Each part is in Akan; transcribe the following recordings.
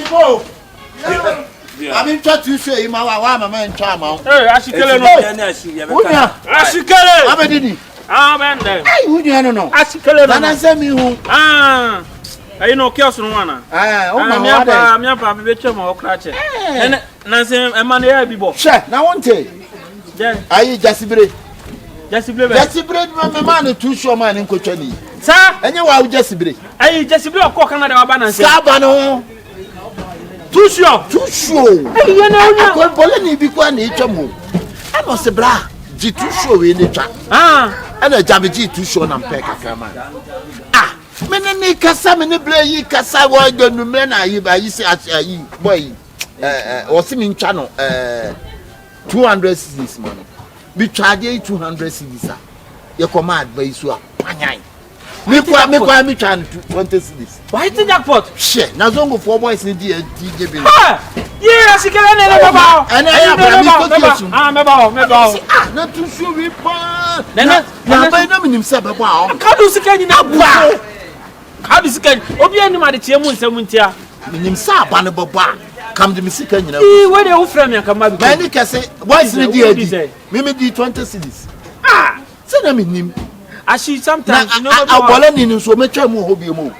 go. I mean, try to say, my man, Chama. Hey, Ashikele, Ashikele, Abedini. Man, hey, who do you know? Ashikele, and I send me who? I know chaos no one. I'm your papa, betcha, or cratch. And Nancy, a man here before. Sure, now one day. Are you Jessibre? Jessibre, my man, too short man in Cochani. Sir, and you are Jessibre. I Jessibre, of course, Canada, Sabano. Too sure. You know, I call Polini because nature move. I was a bra, G too sure in the trap. And a Jabby too sure and peck a man. Many Cassam and the Blay Cassa, why don't you men are you by you say, boy, or singing channel 200 CDs, man. We charge 200 CDs. Your command by Isua. Me trying to 20 CDs. Why is the jackpot? Shit, now don't go for boys in the DJ. Yeah, she can about. And I am about. Not too sure we pan. Now, by no himself about. How do you get in a how do you get? Obiani Madichiamun Samuntia. Himself, Banaba. Come to me, sick, you know. Where the old friend come up. Many can say, why is the DJ? Maybe 20 CDs. Send them in him. I see sometimes you know I want so much more hobby more.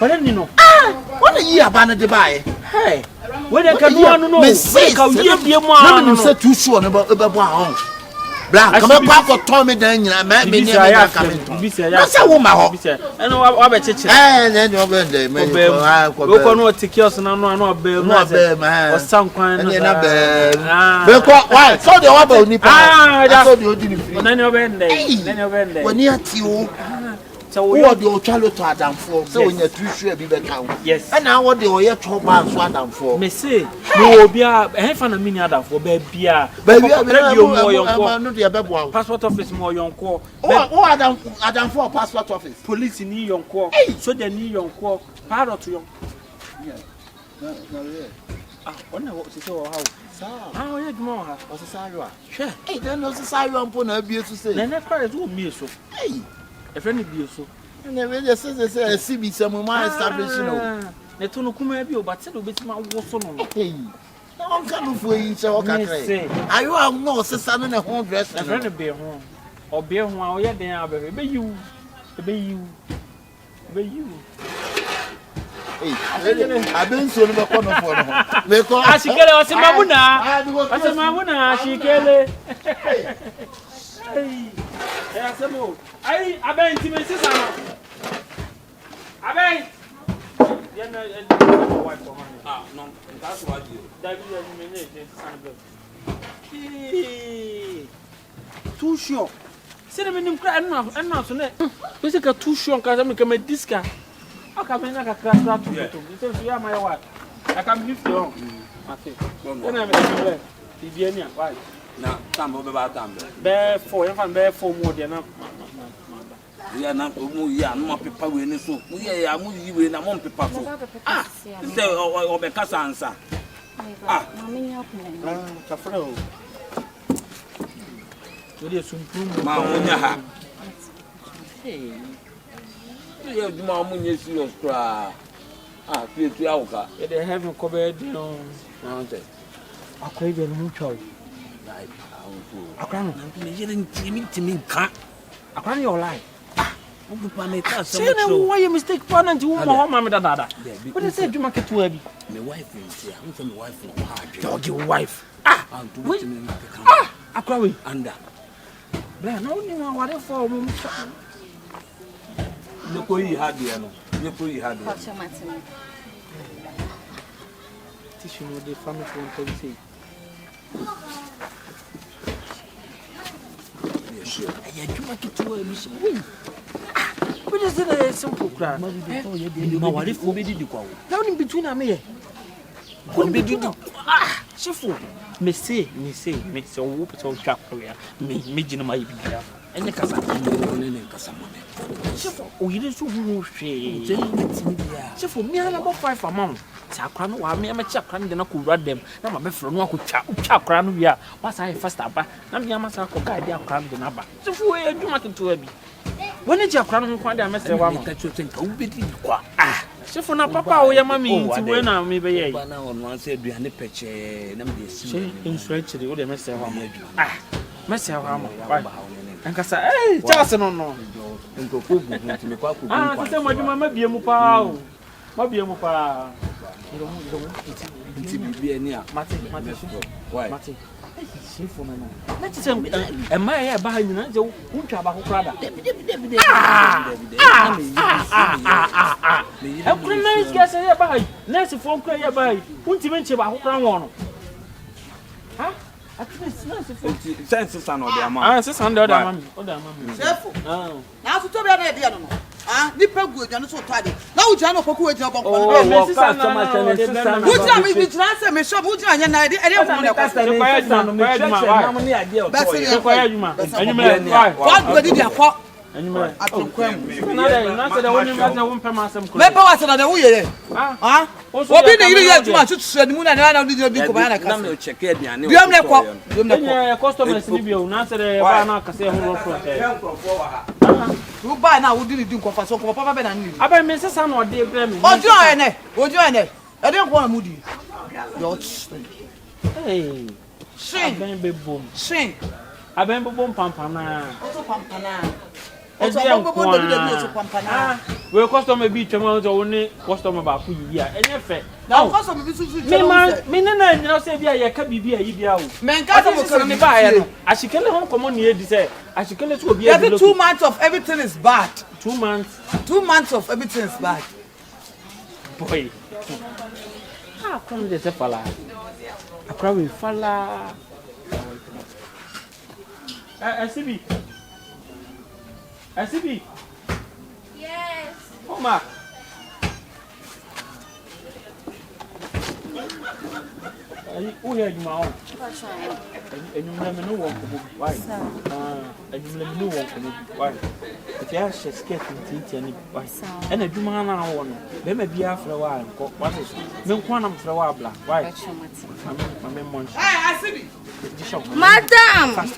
But then you know. What a year banner to buy. Hey, when I can do no mistake, I'll give you more. Say too soon about Black, come up for Tommy then I met me. That's a woman. And what about and then you're going to make no tickets and I'm not bail, not or some kind of why? So the other Nipa. When you're you. So what the child to Adam for? So when you're too sure be better. Yes. And now what the oil chop man Adam for? Me say, no be a fan of mini Adam for baby. Baby, passport office more young call. Oh, Adam for passport office. Police in New York call. So they need young call. Parrot to young. Yeah. No, yeah. What to say how? How you more? What's a sorry? Sure. Hey, then no sorry on Pona abuse to say. Then quite do me so. Hey. A friendly view so. And the radio says, I see me some of my establishment. The Tonokum be but said a bit my water. Hey, no one can for each other. I will know, sister, and a home dress. A friend of beer home or beer while you're there. Be you. Hey, I've been so in the corner for them. Ashikele was a Mamuna, Ashikele. Hey, yeah, some more. I bet intimacy. I bet. No, that's what you. That is too sure. See them in them crying enough, and now so net. Basically, too sure because I'm become a disca. I can make a crash out to you. You are my wife. I can lift you on. Okay. Then I'm a Bibiania. Why? Now, come over about them. Bear for you and bear for more than enough. We are not more people winning so. We are moving you in a month paper. Ah, or because answer. Ah, Cafro. What is some Mamma? Hey, you have Mamma, yes, you cry. Ah, 3 hours. They haven't covered no mountain. I crave a new choice. I can't I can't your life. Say why you mistake fun and you Mamma Dada. What is it you make it to be? My wife is here. I'm my wife from hard. Dog your wife. Ah, wait. Ah, I cry under. Blah, no, you know what for. Look where you had the look where you had the tissue with the family from say. Sure. I do make it to a mission. What is it? Simple crap. My wife will be the qual. Now in between a me. Could be the Shifo. Me say, so whoop it all trap career. Me, my baby. And the Casa. Shifo, we didn't so shame. Shifo, me about 5 a month. Chakran, while me, I'm a chakran, then I could run them. Now my best friend could chakran. We are. What's I first up? Now me, I must have a guide their cram the number. So, where do you want to be? When did your crown find a Mr. One that you think? Ah, Shifo na papa wo ya mami nti we na me be ye. Na ono say aduane peche na me dey si. Insurance wo dey me say ho am. Mesi ho am. Enkasa chance no. Nkofo bu nti me kwa ko bu. Sese madwuma mabie mu pa o. Mabie mu pa. Nti bibia ni a. Mate. Mate. Shifo na. Na ti say ma ya ba ha nyina je wuntwa ba kokra da. Ekuna gese ya ba ha. Nurse fo nkra ya ba ha. Wunti me nche ba kokra won no. Ha? At least nurse fo. Sense san o de ama. Sense san de o de ama. Shifo. Na so to be na e de no. Nipa gu aduane so to ade. Na wo jana opoku we jina bon ko. Sense san na wo jina me bi jina se me shop wo jina nya na ade ade ko ne ko. Ko ya juma no me na mo ni ade o to ye. Ko ya juma. Anyumre. What go did akọ. Anyumre. Atonkwam. Na say da woni ma say won pem asem ko. Me pa wa say na wo ye. Obi ne yiri ye juma tutu ni mu na na di ko ba na ka. Na me check aduane. Biam ne ko. Customers ni bio na say da ba na ka say ho ro pro. Wo ba na wo di ko fa so ko papa be na ni. Aba me sesa na ode bre me. Ojo ene. E de ko na mu di. Hey. Shin. Aben be bom. Shin. Aben be bom pampana. Oso pampana. Oso bom de oso pampana. We customer bi twema o woni customer ba ku yi a enye fe. Na customer bi su me na nyina say bi a ye ka bibi a yi bia o. Men ka so me ba ye no. Ashikele hon komo ne edi say Ashikele so obi e 2 months of everything is bad. 2 months. 2 months of everything is bad. Boy. Come de se fala. Akra we fala. Asibi. Yes. Oma. Who here you ma on? Enyumle me no won ko why? Enyumle me no won ko why? If you are skirt nti ani why? And adwuma na wo no. Be ma bia fra wa ko what is? Me nko na mfra wa bla why? Mama mon. Hey, Asibi. Madam.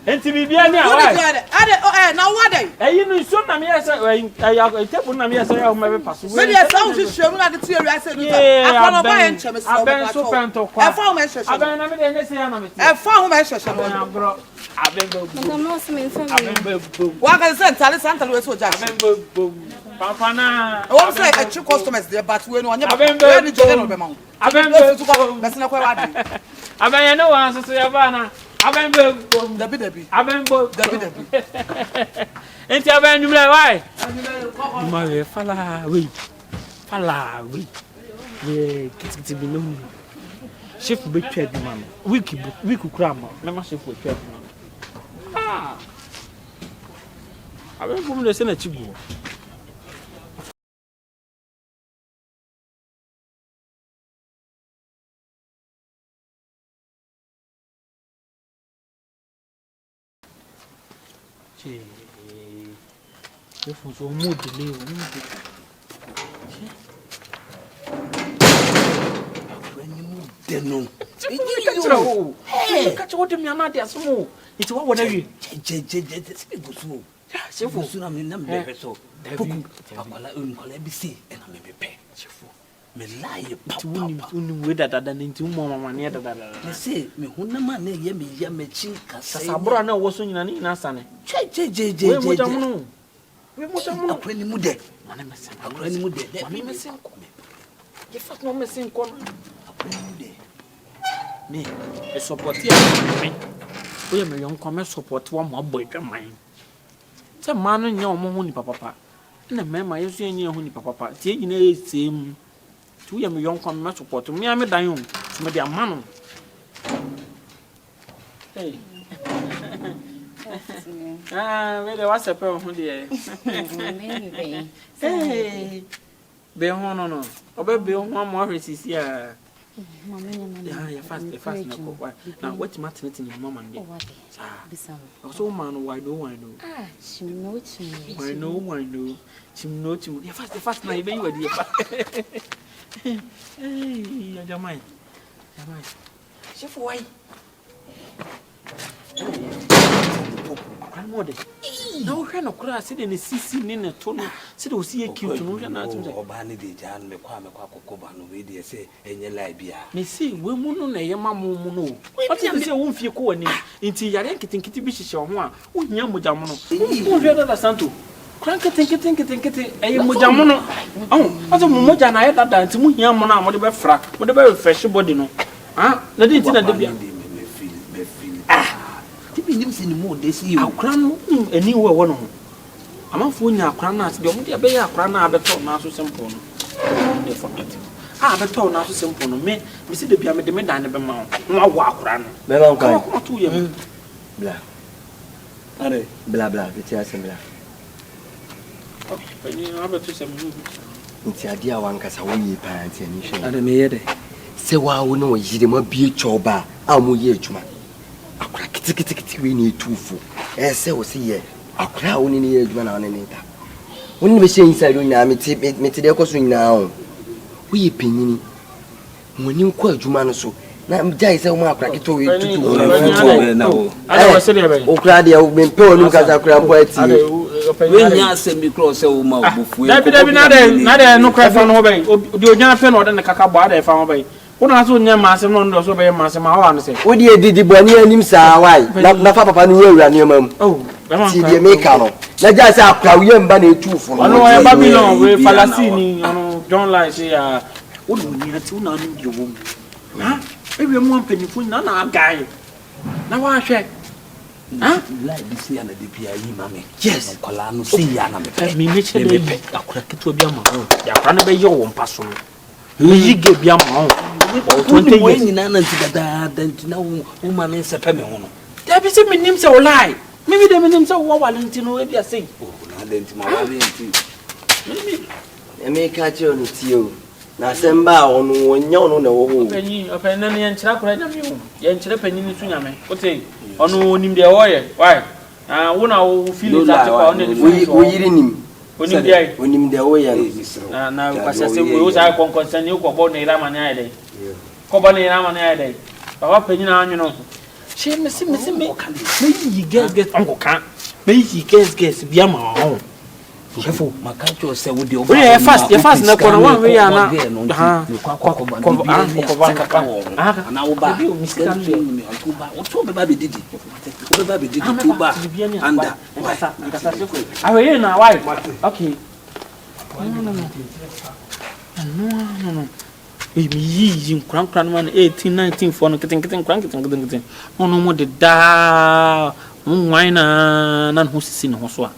Enti bibia ni a why? Na what dey? You know so na me say table na me say ya me be pass. Me dey sound hwehwem na de tie wi say do ta. Akọ ba en cheme so. Aben so pento kwa. E fa ho me hwehwe. Aben na me dey say ya na me. E fa ho me hwehwe no. Bro. Aben go. Madam no se me fa. Aben go. Wa ka say santale we so ja. Aben go. Papa na. Wo say e chi customers there but we no anya ba. Aben ni jode no be ma. Aben go. Be se na kwa wa di. Aben ya no wan so ya ba na. Aben go. Dabi. Aben go. Dabi. Enti aben nyumle why? Ma we fala we. Ye kiti bi no. Chef be twa aduma no. Week kura ma. Me ma chef we twa aduma. Aben bum le se na chibu. Eu fui um mudo. Deno. Catch what me na dey aso. It wa wona wi. Se gusu. Shifo gusu na me na me so. Opoku akwala unkwala bi se na me pe. Shifo. Me lie papa. Uni we dada nti mo mama ne dada. Me say me hunama na ye me ya me chin kasa. Sabura na wo so nyina ni na sane. Je. We mo jamu. Akwani mu de. Mana mesen. Akwani mu de. Mana mesen ko. Ye fat no mesen ko. Akwani mu de. Me e support ya me. We me yon ko me support wa mo boy dwaman. Se man no nya omo ho ni papa. Na mema yeso nya ho ni papa. Tie nyina esem. Tu ya me yon ko me support. Me am dan yon. So me de amano. Hey. Wele what's up on here? Hey. Be hono no. Obe be hono mo resisi a. Yeah, fast na ko. Now what maternity ni mama nde. Bisam. So man why do I know? Chimno. Why no. Chimno. Yeah, fast na ibe you dey. Hey, ya jamai. Chef why? Kan mode. No, no, cross it in the CC in a tone. Sit or see a cute no, or Barney de Jan, me quame quacoba, no way, say, and your libia. May see, women, a mamma, what is your own fear corny? Into your getting kitty bishes or one, who yamujamono. Who read the Santo? Crank it, think it, a mujamono. Oh, as a mojan, I had that dance, Muyamona, whatever frack, whatever fresh body no. Ah, the didn't Lives in the mood, they see you crown anywhere one. I'm a fool now, crowns, the only bay a crown, I better now so simple. They forget. I better now so simple. Me, we see the pyramid, the medina, the mount. No walk round. Blah, blah, blah, it's a similar. It's a dear one, because I want you parents and you should. I say, wow, no, you didn't be a choba. I'm with you. Akura kitikiti we need two full. Say we see here. Akura only need one on any time. When we say inside we na me dey koso nyina. We penini. When you call Juma so. Na jai say we akura kito we tutu na o. Ada we say dey. Okura dey o me pe onu kasa akura poeti. We nya asem bi cross say o ma obufu. Dabi na dey no cry fa no be. Di onya pe no dey na kaka bo ada fa ho be. When I saw near Massam, no, so by Massam, I say, what do you did Bonnie and him, sir? Why? Not Papa knew you and your mum. Oh, see the Americano. Let us have Claudian Bunny too for. I know I Babylon with Falasini, don't lie, say, what do you need to know your womb? Huh? Maybe a one penny for none of guy. Now I check. Huh? Like this year and the DPI, mammy. Yes, Colano, see, Yana, me, Mitchell, a crack to be a man. You are running by your own person. You give your mouth. 20 years in an together, then to know woman is a pemon. There be some names so lie. Maybe the names of Valentino if you say, oh, I didn't maybe. I may catch you on you. Now, send bow on one yon on the penny of an Indian chap, right? Yan Chapin in Tsunami. What say? On him the oil. Why? One hour feel that we didn't him. When him the oil. Now, because I say we was I can concern you about the Ramanade. Company Ramanade. Our opinion, you know. She must me. Maybe you get Uncle Can't. Maybe he guess be a man. Shifo, my country say with you. You fast, no one way. And now, baby did it. Baby did it. I will hear now. Why? Okay. No. Maybe crank 18, 19 for getting cranking. No more the da. Wine none who's seen Hoswa.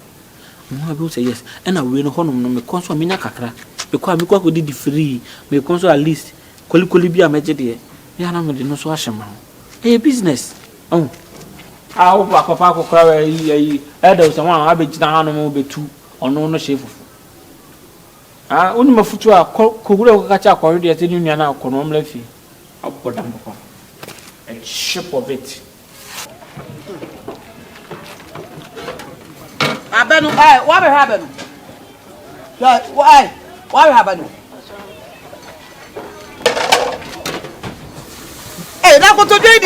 I will say yes, and I will honor me console mina kakra. Because we could did free, may console at least. Could be a major dear. Yana made no so asham. A business. Oh, I hope Papa cry adults and one average down be two on ownership. Only my foot could catch up already at the union now, Conom Leffy. I'll put them upon a ship of it. I bet no, what will happen? Why? What will happen? Hey, now go to do it.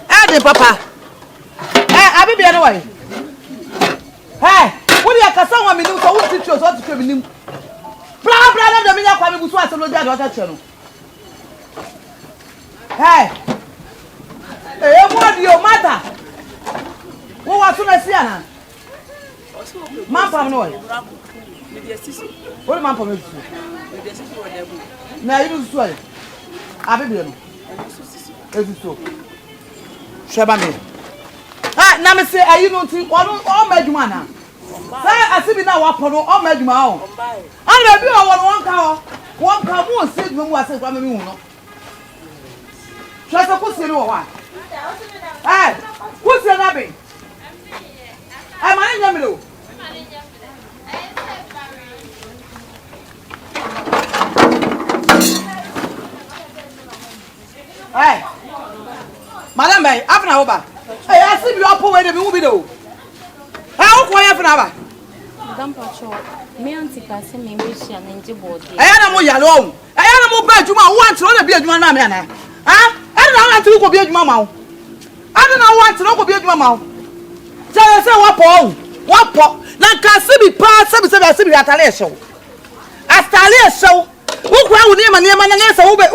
Add Papa. I'll be away. Hey, what do you have someone me do so what teach us what to come in? Blah, the media coming with what to look at channel. Hey, what do you matter? What was to see Anna? Mamma, no. What Mamma? Now you swell. I'll be there. It's so. Shabani. Ah, now say, are you not think all made you manna? I see me now upon all made you my own. I love you one cow won't sit when I said, I'm a Trust a pussy no one. Hey, who's your name? I'm a young Hey, Madam Bay, half an hour. Hey, I see you up away the movie though. How quiet for an hour? Madam Patrol, me auntie pass me wish and empty body. I am more alone. I am more bad. You want to be a man, huh? I don't know how to be a mamma. I don't know what to be a mamma. say what po. Na can see be pass say be atale show. Atale show. Who kwa wo niam na nyesa wo be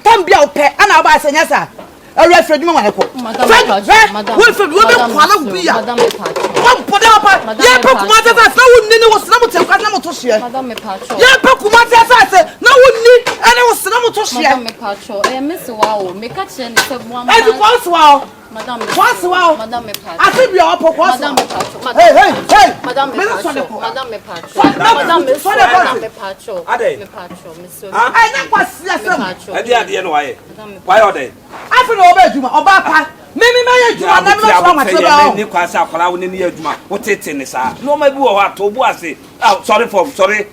tom bia wo pe ana ba say nyesa. Area Fred mo maneko. Madam, we be kwana bia. Madam, one pode apa. Ye pe kuma ta na wo ni wo sna mo te kwa na mo to hye. Madam me pacho. Ye pe kuma ta na wo ni ene wo sna mo to hye. Madam me pacho. Miss wow, me ka che ni se mo ma. Madam, Madam me pacho. I think we are Opoku. Madam me pacho. Hey. Madam me pacho. Madam me pacho. Madam me pacho. Ade. Me pacho. Miss. I na kwasi asem. Ade no why? Why are they? I feel oba ejuma, oba pa. Me ejuma na me so ma tebe o. Ni kwasi akola wo ni ejuma. Wo tete ni sa. No ma bi wo ha to bu ase. Sorry.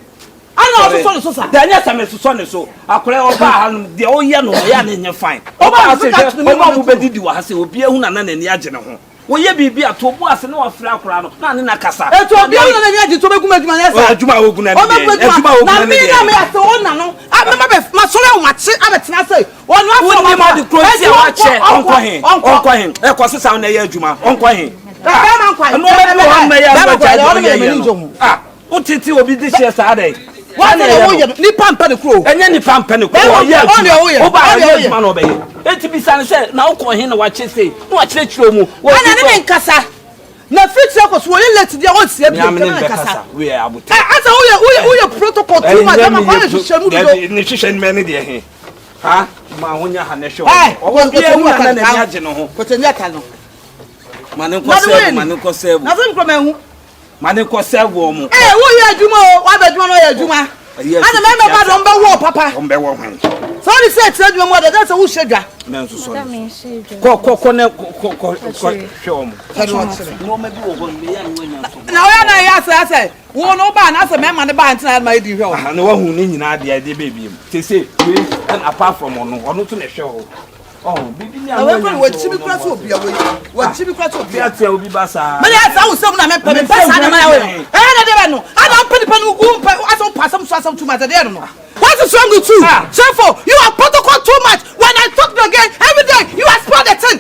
I know so. Danya same so so. Akola oba ha de o ye no ya na nye fine. Oba ase oba mu bedidi wa ha se obi ehu na ni agye ne ho. Wo ye bibi atobu ase na wa fra akora no na ne na kasa. Eto obi ehu na ni agye to begum adwuma na esa. Adwuma ogun na ni. Adwuma ogun na ni. Na me ase wona no. Ma so le wa che abetena sei. Wonu afọ ma ma di krosi a wa che onko hin. E ko sesa na ye adwuma. Onko hin. No me ho ma ya ba ja. Ah, utiti obi di share sa dey. What ni pampa ne kro. Enye ni pampa ne kro. Oba ye adwuma no be ye. Enti bi san se na uko hin na wa che sei. Na wa kire kiro mu. Ana ne nkasa. Na fix ko so ye let dia won sie bi nkasa. We are abuti. Asa wo protocol too much. Ma ko hwehwe mu do. Ni hwehwe me ne de he. Ha? Ma honya ha ne hwe. O bi ehu na ne agye no ho. Ko tenya ta no. Mane ko save. Na so nkro mehu. Mane ko save wo mu. Wo ye adwuma o, wa badwuma no ye adwuma. Ana me ba do mbe wo papa. Mbe wo hwan. So ni say tira adwuma mo da that's wo hwedwa. Men so so. Ko ne ko hwe mu. No ma bi wo ho me ya no nya so. Na wo na ya say wo no ba na say me ma ne ba ntina ma di hwe o. Na wo hu ni nyina de baby mu. Say we and apart from ono to ne hwe o. Oh, bibi ni amanya. Wo chibi kwa so bia we. Wo chibi kwa so bia tia obi basa. Me ya sa wo sem na me basa na ma we. Na de ba no. Ana pedi pa no go pa aso pasam so asam too much de no. What is wrong with you? Shifo, you are protocol too much. When I talk to again every day, you are spoil the thing.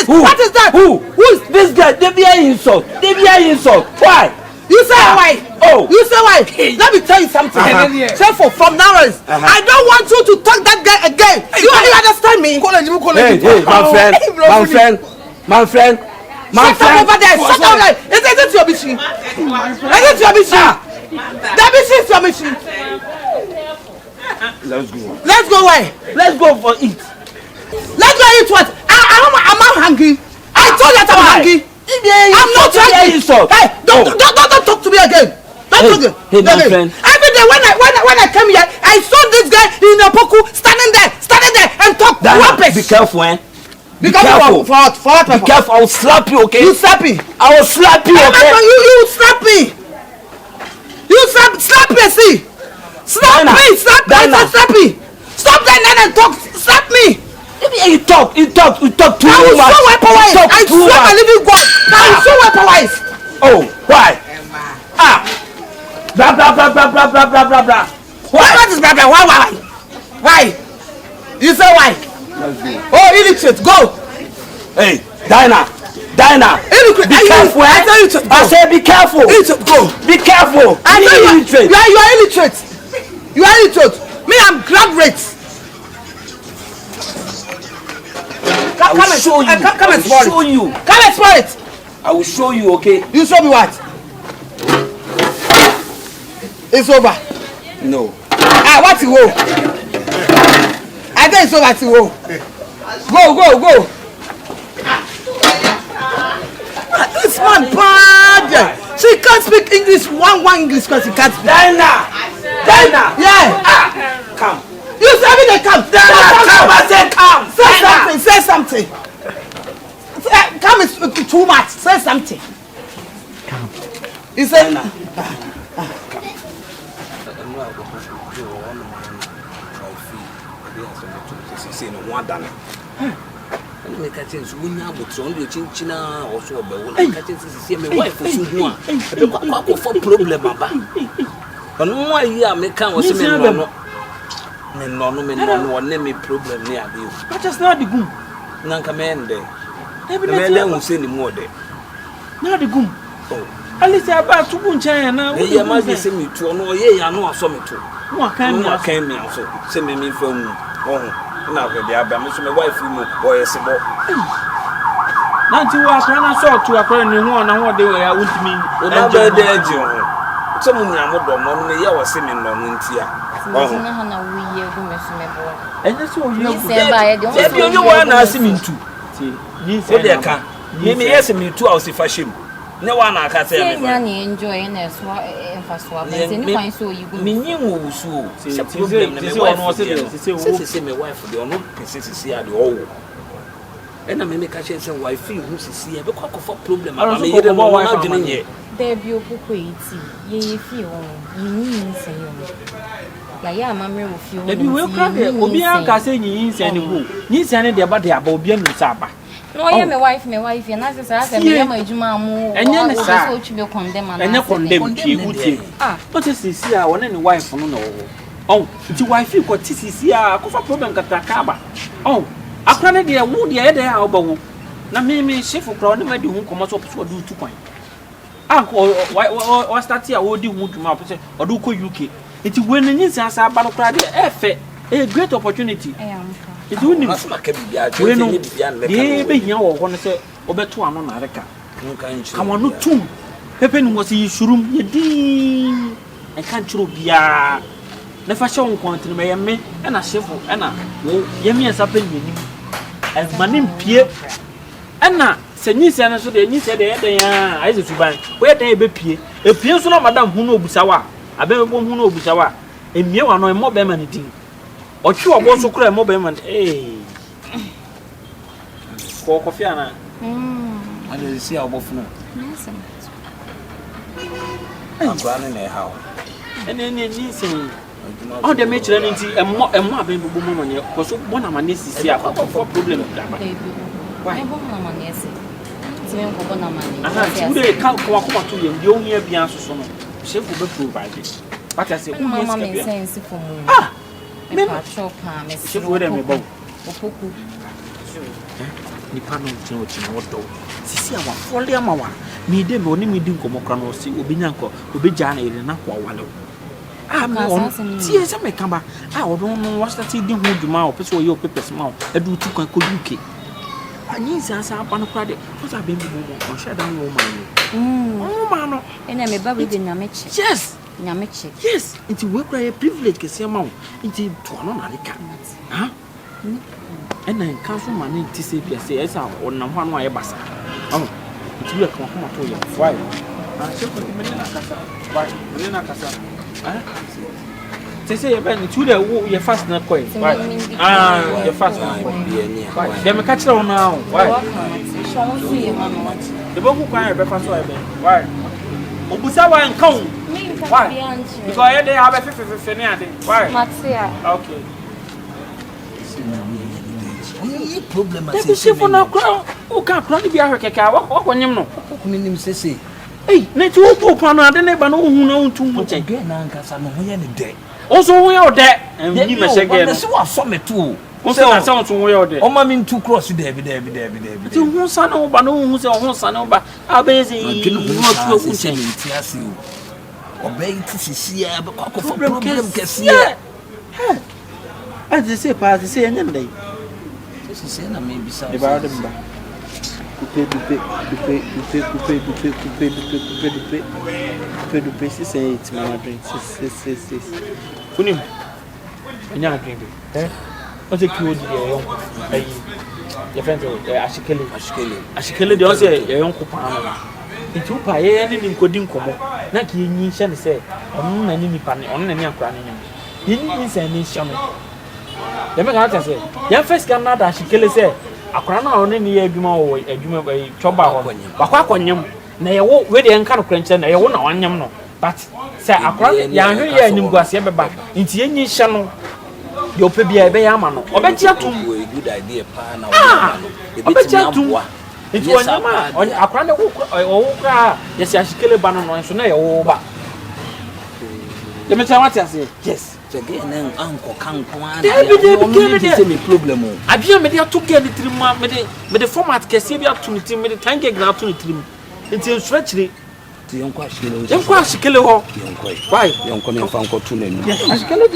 Who? What is that? Who is this guy? They be insult. Why? You say why? Oh. You say why? Let me tell you something. Shifo, from now on, I don't want you to talk that guy again. You understand me? Hey, my friend. Shut up over there. Shut up over there. Is it your machine? That machine is your machine. Let's go. Let's go where? Let's go for it. Let's go eat what? I'm not hungry. I told you that I'm hungry. I'm not hungry. Hey, don't talk to me again. Hey, my friend. Every day when I came here, I saw this guy in Opoku standing there and talk rubbish. Be careful, eh? Be careful. For what? Be careful. I will slap you, okay? You slap me. I will slap you, okay? You slap me. You slap me, see. Slap me. Stop that and talk. Slap me. You talk too much. I will so weaponize. I swear my living God. I will so weaponize. Oh, why? Blah. What is blah? Why? You say why? Oh, illiterate, go. Hey, Daina. Illiterate. Be careful. I say be careful. Illiterate, go. Be careful. I know you are illiterate. You are illiterate. Me, I'm graduate. Come and show you. Come and explore it. I will show you, okay? You show me what? It's over. No. What you go? I think it's over to go. Go. This man bad. She can't speak English. One English because she can't speak. Daina. Yeah. Come. You say me come. Come. I said come. Say something. Come is too much. Say something. Come. You say. Me catch you when you put on your chinchina or so, but when I catch you, see my wife for someone. I go for problem, Baba. But no one here may come or see me. No, name me problem near you. But just not the good. None command there. Every day, I won't say any more there. na de gum Alice about to go China. We must be semi to no ye ya no aso me to. No can me so. Say me phone. Oh, na we dey aba me so me wife mu boy sebo. Nanti wa akra na so to akra ni ho na ho de ya untimi o na be de age ho. So mu nya mo do mo no ye wo se me no ntia. Oh. Na ha na we ye gu me so me bo. Enye so ye gu. Se ba ye de. Se bi onye wa na ase me ntu. Ni se de ka. Me yes me ntu a o se fashim. Ne wa na aka say me. Ya ni enjoy na so emfaso aba. Se ni kwan so yi gu. Me nyin wo wusu. Se problem na me wife. Se me wife de ono pese se ya de owo. And I make a chance and wife who see a book for problem. I mean, you don't know what I'm doing. There be Opoku, ye feel, you mean, say, yeah, mamma will feel. Maybe we'll come here. Obianka say you send who needs any about the Abobian Saba. No, I am my wife, and as I said, my Jumamu, and then so to be condemned and not condemned. Ah, what is this here? One any wife for no. Oh, it's your wife, you got TCC, a cover problem got Takaba. Oh. Akra de wo de e de a obawo na me Shifo kra ma di hu komo so do 2 point anko o start here wo di hu dwuma pese o do ko UK enti we na nyin san sa ba no kra de efe a great opportunity enti woni maka bibia we no de be hia wo ho no se obeto ano na reka ka wono tum pepe ni mo se yishurum ye din e kan chiro bia na fa show nkwantene me ye me na Shifo na wo ye me asa pe ni as manim pie na se nyisia na so de nyisia de eden ya aize tuban we eden e be pie e pie so na madam hu no obusawa abe bo hu no obusawa emie wa no e mo be man din ochi obo so kura e mo be man ko kofi ana ade si obo fu no akwa ne ha ene nyisia all the mature nti emmo aben bubu mo ne ko so bona ma nesi si a for problem daba why bona ma nesi ti men ko bona ma nesi aha ti ka ko to ye ndi ohia bia so no Shifo be provide what I say mama me sense for mo me pa chopa me Shifo we dem me bo Opoku ni pa no tin o tin wodo sisi a wa fole ama wa me de me oni me di nkomo kra no si obi nyanko obi ja na ire na kwa wale me on tie se me kamba odo no wa start di hu dwuma o pese o ye o pepes ma o edu tu kan ko UK anyi sa pa no kra de for sa be bi mo on share down wo ma no ena me ba be de nyameche yes it's we kra a privilege ke se ma o it's to no na reka ha ena kan so ma ne ti se bia se esa o na ho no aye basa it's we kan ko ma to ye why Shifo me na kasa why me na kasa say you been to the you fast not quite. You fast not quite. Them catch on now. Why? The book who can't be fast. Why? Obusawa and come. Why? Because they have a 50. Why? Okay. Problem is Shifo now crown. Who can't crown the beer? What when you know? Hey, let you go upon another neighbor no who know too much again. Uncasa no any day. Also, we are there, and you must again. So I saw me too. Also, I sound to where there. Oh, mammy, to cross you, David. To whom son over no who's a son over. I'll be saying, you obey to see a problem can see. As they say, pass the same day. This is saying, I may be sorry about them. Coupe, say it's my drink. Kunim. Anya drink. What's a cute your friend Ashikele dey say your uncle pa. Itu pa ye ni nkodi nkomo. Na ki yin hye ne say onu na ni nipa ne onu na ni akra ne yin. Yin ni say ni hye no. Dem ka ta say, ya first can na da Ashikele say akra na onu ni ye adwuma wo adwuma bai choba ho bakwa akonyem na ye wo we de nka no kranche na ye wo na wanyem no but say akra ya hwe ye animguase beba nti enyi hye no de opebia ebe ya ama no obeji atum good idea pa na wo obeji atum nti wanyama akra na wo kra ye si Ashikele ba no so na ye wo ba ye me tell what you say yes again uncle can't say me problem o abia me dey to get the trim me the format kese bia to me trim me the tank get na to the trim It's a stretchery. Ashikele ho. Why? Yonko me fa nko tu na ni. Ashikele